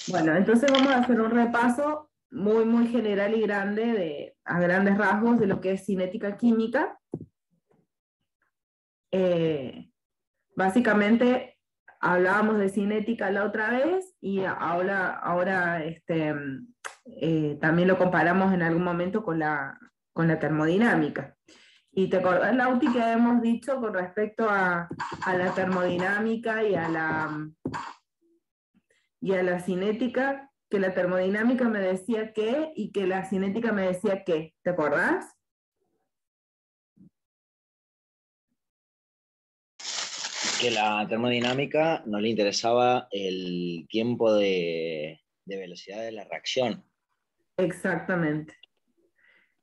Bueno, entonces vamos a hacer un repaso muy general y grande, a grandes rasgos, de lo que es cinética química. Básicamente hablábamos de cinética la otra vez y ahora también lo comparamos en algún momento con la termodinámica. Y te acordás, Lauti, que hemos dicho con respecto a la termodinámica y a la cinética, que la termodinámica me decía qué y que la cinética me decía qué. ¿Te acordás? Que la termodinámica no le interesaba el tiempo de velocidad de la reacción. Exactamente.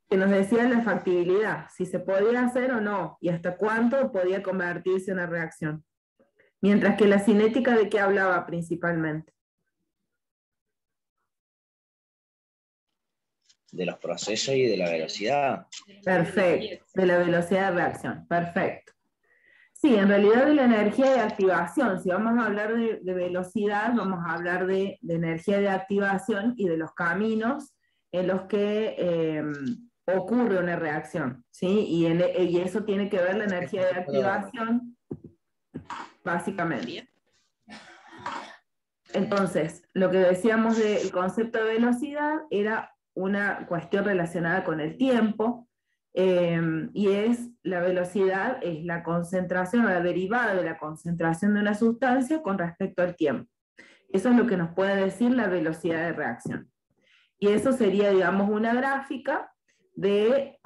Que nos decía la factibilidad, si se podía hacer o no, y hasta cuánto podía convertirse en una reacción. Mientras que la cinética, ¿de qué hablaba principalmente? De los procesos y de la velocidad. Perfecto, de la velocidad de reacción, perfecto. Sí, en realidad de la energía de activación, si vamos a hablar de velocidad, vamos a hablar de energía de activación y de los caminos en los que ocurre una reacción, ¿sí? Y eso tiene que ver la energía de activación, básicamente. Entonces, lo que decíamos del concepto de velocidad era una cuestión relacionada con el tiempo, y la velocidad es la concentración o la derivada de la concentración de una sustancia con respecto al tiempo. Eso es lo que nos puede decir la velocidad de reacción. Y eso sería, digamos, una gráfica de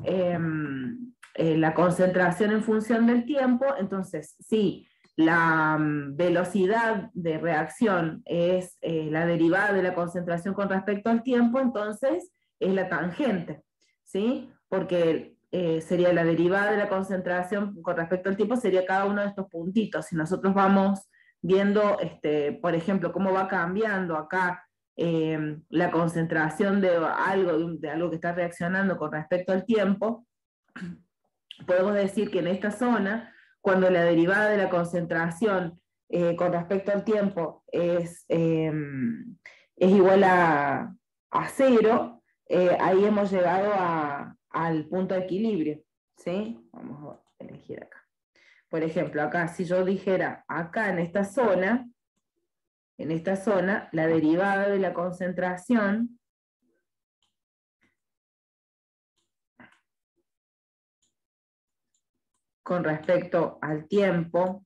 la concentración en función del tiempo. Entonces, sí, la velocidad de reacción es la derivada de la concentración con respecto al tiempo, entonces es la tangente, ¿sí? Porque sería la derivada de la concentración con respecto al tiempo, sería cada uno de estos puntitos. Si nosotros vamos viendo, por ejemplo, cómo va cambiando acá la concentración de algo que está reaccionando con respecto al tiempo, podemos decir que en esta zona, cuando la derivada de la concentración con respecto al tiempo es igual a cero, ahí hemos llegado al punto de equilibrio, ¿sí? Vamos a elegir acá. Por ejemplo, acá, si yo dijera, acá en esta zona, la derivada de la concentración con respecto al tiempo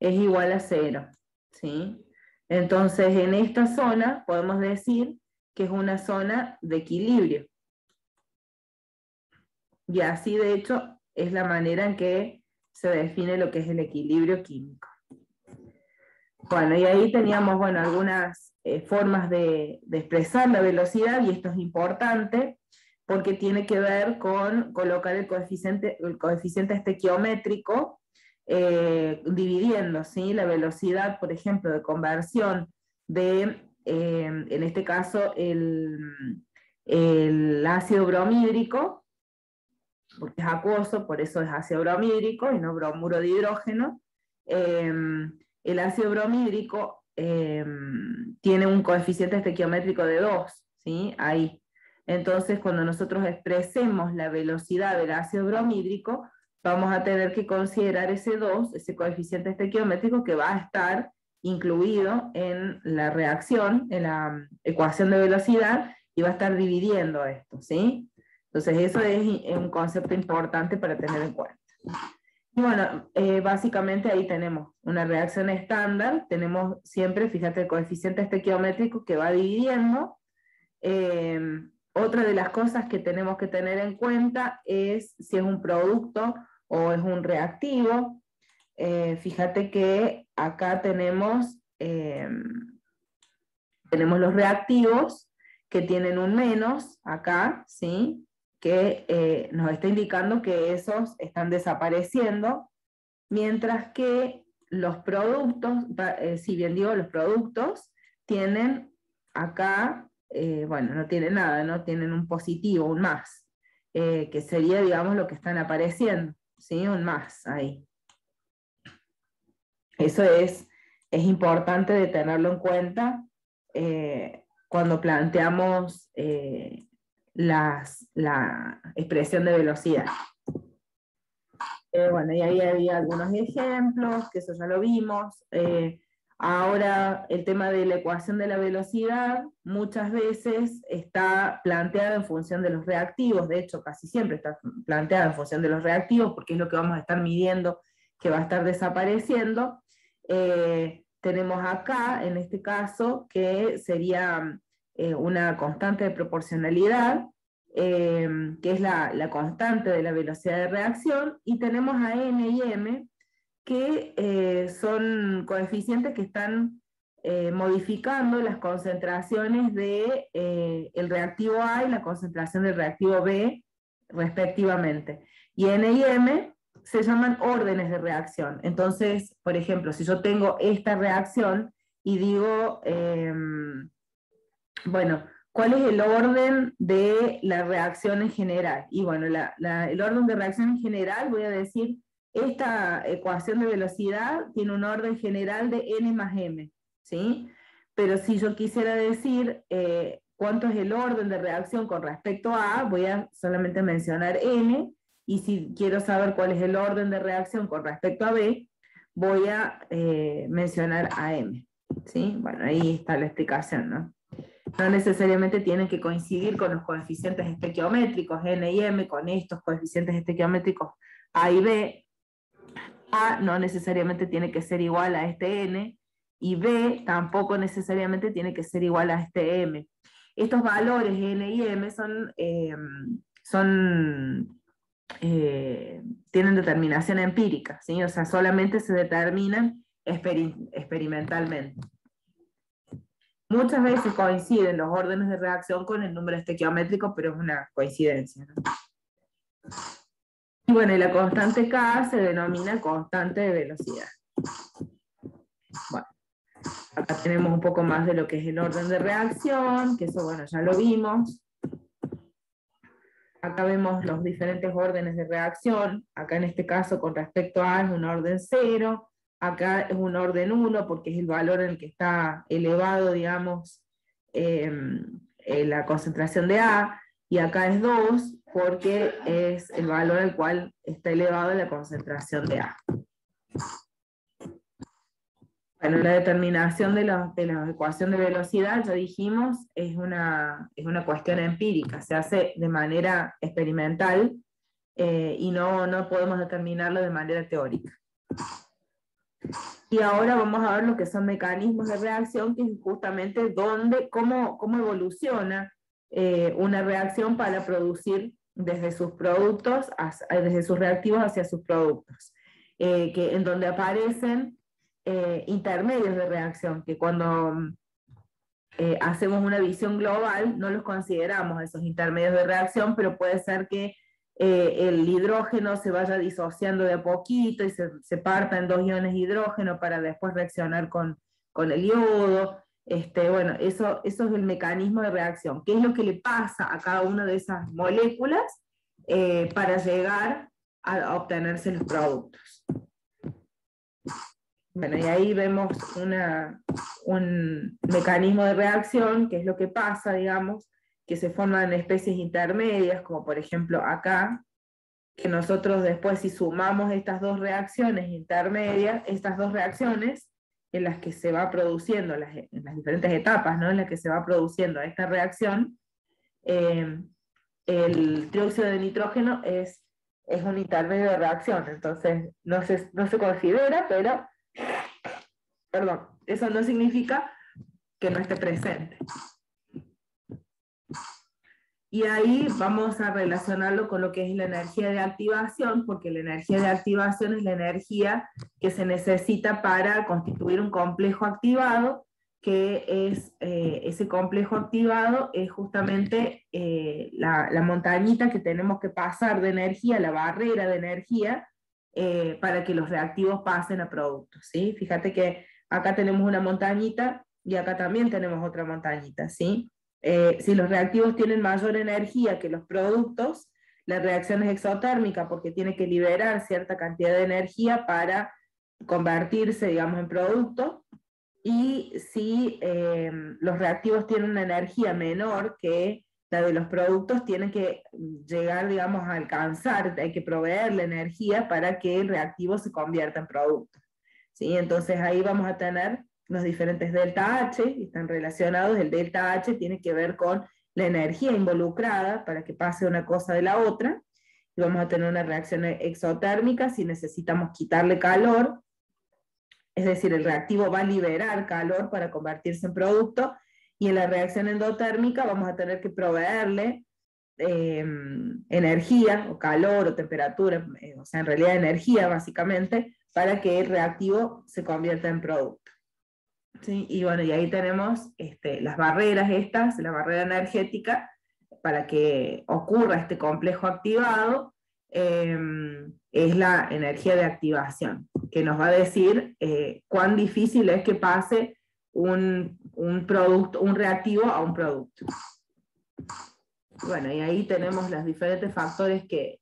es igual a cero, ¿sí? Entonces, en esta zona podemos decir que es una zona de equilibrio. Y así, de hecho, es la manera en que se define lo que es el equilibrio químico. Bueno, y ahí teníamos, bueno, algunas formas de expresar la velocidad, y esto es importante porque tiene que ver con colocar el coeficiente estequiométrico dividiendo, ¿sí? La velocidad, por ejemplo, de conversión de, en este caso, el ácido bromhídrico, porque es acuoso, por eso es ácido bromhídrico y no bromuro de hidrógeno. El ácido bromhídrico tiene un coeficiente estequiométrico de 2, ¿sí? Ahí. Entonces, cuando nosotros expresemos la velocidad del ácido bromhídrico, vamos a tener que considerar ese 2, ese coeficiente estequiométrico, que va a estar incluido en la reacción, en la ecuación de velocidad, y va a estar dividiendo esto, ¿sí? Entonces eso es un concepto importante para tener en cuenta. Y bueno, básicamente ahí tenemos una reacción estándar, tenemos siempre, fíjate, el coeficiente estequiométrico que va dividiendo. Otra de las cosas que tenemos que tener en cuenta es si es un producto o es un reactivo. Fíjate que acá tenemos los reactivos que tienen un menos acá, ¿sí? Que nos está indicando que esos están desapareciendo, mientras que los productos, si bien digo los productos, tienen acá, bueno, no tienen nada, no tienen un positivo, un más, que sería, digamos, lo que están apareciendo, ¿sí? Un más ahí. Eso es importante de tenerlo en cuenta cuando planteamos la expresión de velocidad. Bueno, y ahí había algunos ejemplos, que eso ya lo vimos. Ahora, el tema de la ecuación de la velocidad muchas veces está planteada en función de los reactivos, de hecho casi siempre está planteada en función de los reactivos, porque es lo que vamos a estar midiendo que va a estar desapareciendo. Tenemos acá, en este caso, que sería una constante de proporcionalidad, que es la constante de la velocidad de reacción, y tenemos a n y m, que son coeficientes que están modificando las concentraciones de el reactivo A y la concentración del reactivo B, respectivamente. Y n y m se llaman órdenes de reacción. Entonces, por ejemplo, si yo tengo esta reacción y digo, bueno, ¿cuál es el orden de la reacción en general? Y bueno, el orden de reacción en general, voy a decir, esta ecuación de velocidad tiene un orden general de n más m, ¿sí? Pero si yo quisiera decir cuánto es el orden de reacción con respecto a, voy a solamente mencionar n, y si quiero saber cuál es el orden de reacción con respecto a b, voy a mencionar a m, ¿sí? Bueno, ahí está la explicación, ¿no? No necesariamente tienen que coincidir con los coeficientes estequiométricos n y m, con estos coeficientes estequiométricos a y b. A no necesariamente tiene que ser igual a este n, y b tampoco necesariamente tiene que ser igual a este m. Estos valores n y m tienen determinación empírica, ¿sí? O sea, solamente se determinan experimentalmente. Muchas veces coinciden los órdenes de reacción con el número estequiométrico, pero es una coincidencia, ¿no? Y bueno, y la constante K se denomina constante de velocidad. Bueno, acá tenemos un poco más de lo que es el orden de reacción, que eso, bueno, ya lo vimos. Acá vemos los diferentes órdenes de reacción. Acá en este caso, con respecto a es un orden 0. Acá es un orden 1 porque es el valor en el que está elevado, digamos, la concentración de A, y acá es 2 porque es el valor al cual está elevado la concentración de A. Bueno, la determinación de la ecuación de velocidad, ya dijimos, es una cuestión empírica, se hace de manera experimental y no podemos determinarlo de manera teórica. Y ahora vamos a ver lo que son mecanismos de reacción, que es justamente cómo evoluciona una reacción para producir desde sus productos, desde sus reactivos hacia sus productos, en donde aparecen intermedios de reacción, que cuando hacemos una visión global no los consideramos esos intermedios de reacción, pero puede ser que el hidrógeno se vaya disociando de a poquito y se parta en 2 iones de hidrógeno para después reaccionar con el yodo. Bueno, eso es el mecanismo de reacción. ¿Qué es lo que le pasa a cada una de esas moléculas para llegar a obtenerse los productos? Bueno, y ahí vemos un mecanismo de reacción, que es lo que pasa, digamos, que se forman especies intermedias, como por ejemplo acá, que nosotros después, si sumamos estas dos reacciones intermedias, estas dos reacciones en las que se va produciendo, en las diferentes etapas, ¿no?, en las que se va produciendo esta reacción, el trióxido de nitrógeno es un intermedio de reacción, entonces no se considera, pero perdón, eso no significa que no esté presente. Y ahí vamos a relacionarlo con lo que es la energía de activación, porque la energía de activación es la energía que se necesita para constituir un complejo activado, que es ese complejo activado es justamente la montañita que tenemos que pasar de energía, la barrera de energía, para que los reactivos pasen a productos, ¿sí? Fíjate que acá tenemos una montañita y acá también tenemos otra montañita, ¿sí? Si los reactivos tienen mayor energía que los productos, la reacción es exotérmica porque tiene que liberar cierta cantidad de energía para convertirse, digamos, en producto, y si los reactivos tienen una energía menor que la de los productos, tienen que llegar, digamos, a alcanzar, hay que proveerle energía para que el reactivo se convierta en producto. ¿Sí? Entonces ahí vamos a tener los diferentes delta H, y están relacionados. El delta H tiene que ver con la energía involucrada para que pase una cosa de la otra, y vamos a tener una reacción exotérmica si necesitamos quitarle calor, es decir, el reactivo va a liberar calor para convertirse en producto, y en la reacción endotérmica vamos a tener que proveerle energía, o calor, o temperatura, o sea, en realidad energía básicamente, para que el reactivo se convierta en producto. ¿Sí? Y bueno, y ahí tenemos las barreras estas, la barrera energética, para que ocurra este complejo activado, es la energía de activación, que nos va a decir cuán difícil es que pase un producto, un reactivo a un producto. Bueno, y ahí tenemos los diferentes factores que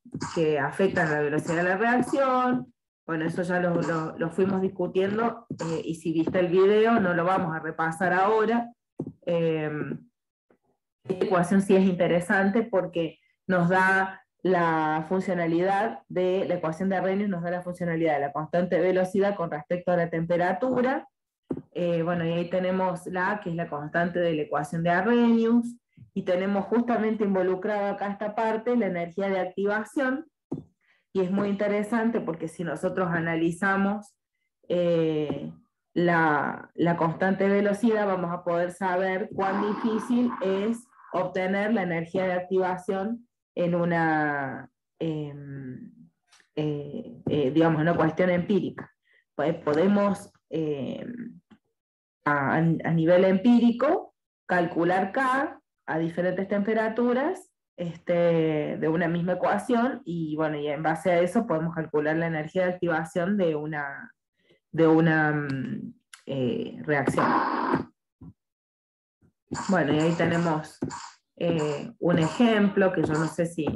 afectan la velocidad de la reacción. Bueno, eso ya lo fuimos discutiendo, y si viste el video no lo vamos a repasar ahora. Esta ecuación sí es interesante porque nos da la funcionalidad de la ecuación de Arrhenius, nos da la funcionalidad de la constante de velocidad con respecto a la temperatura. Bueno, y ahí tenemos la A, que es la constante de la ecuación de Arrhenius, y tenemos justamente involucrado acá esta parte, la energía de activación, y es muy interesante porque si nosotros analizamos la constante de velocidad, vamos a poder saber cuán difícil es obtener la energía de activación en una, digamos, una cuestión empírica. Pues podemos, a nivel empírico, calcular K a diferentes temperaturas de una misma ecuación, y bueno, y en base a eso podemos calcular la energía de activación de una reacción. Bueno, y ahí tenemos un ejemplo que yo no sé si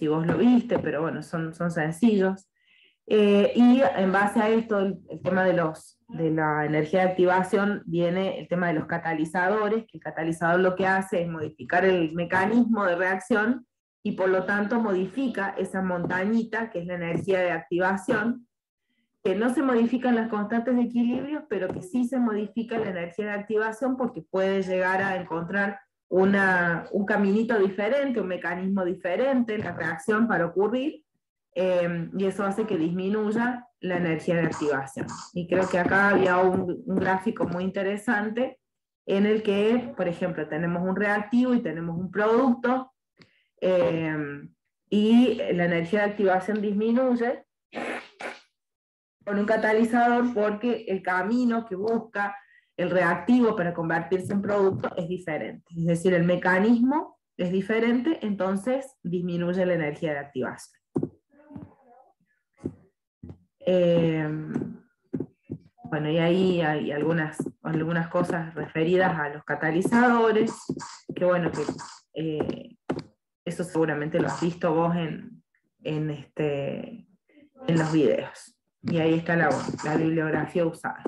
vos lo viste, pero bueno, son sencillos. Y en base a esto, el tema de la energía de activación, viene el tema de los catalizadores, que el catalizador lo que hace es modificar el mecanismo de reacción, y por lo tanto modifica esa montañita que es la energía de activación, que no se modifican las constantes de equilibrio, pero que sí se modifica la energía de activación, porque puede llegar a encontrar un caminito diferente, un mecanismo diferente en la reacción para ocurrir, y eso hace que disminuya la energía de activación. Y creo que acá había un gráfico muy interesante en el que, por ejemplo, tenemos un reactivo y tenemos un producto, y la energía de activación disminuye con un catalizador, porque el camino que busca el reactivo para convertirse en producto es diferente. Es decir, el mecanismo es diferente, entonces disminuye la energía de activación. Bueno, y ahí hay algunas cosas referidas a los catalizadores, que bueno, que eso seguramente lo has visto vos en los videos. Y ahí está la bibliografía usada.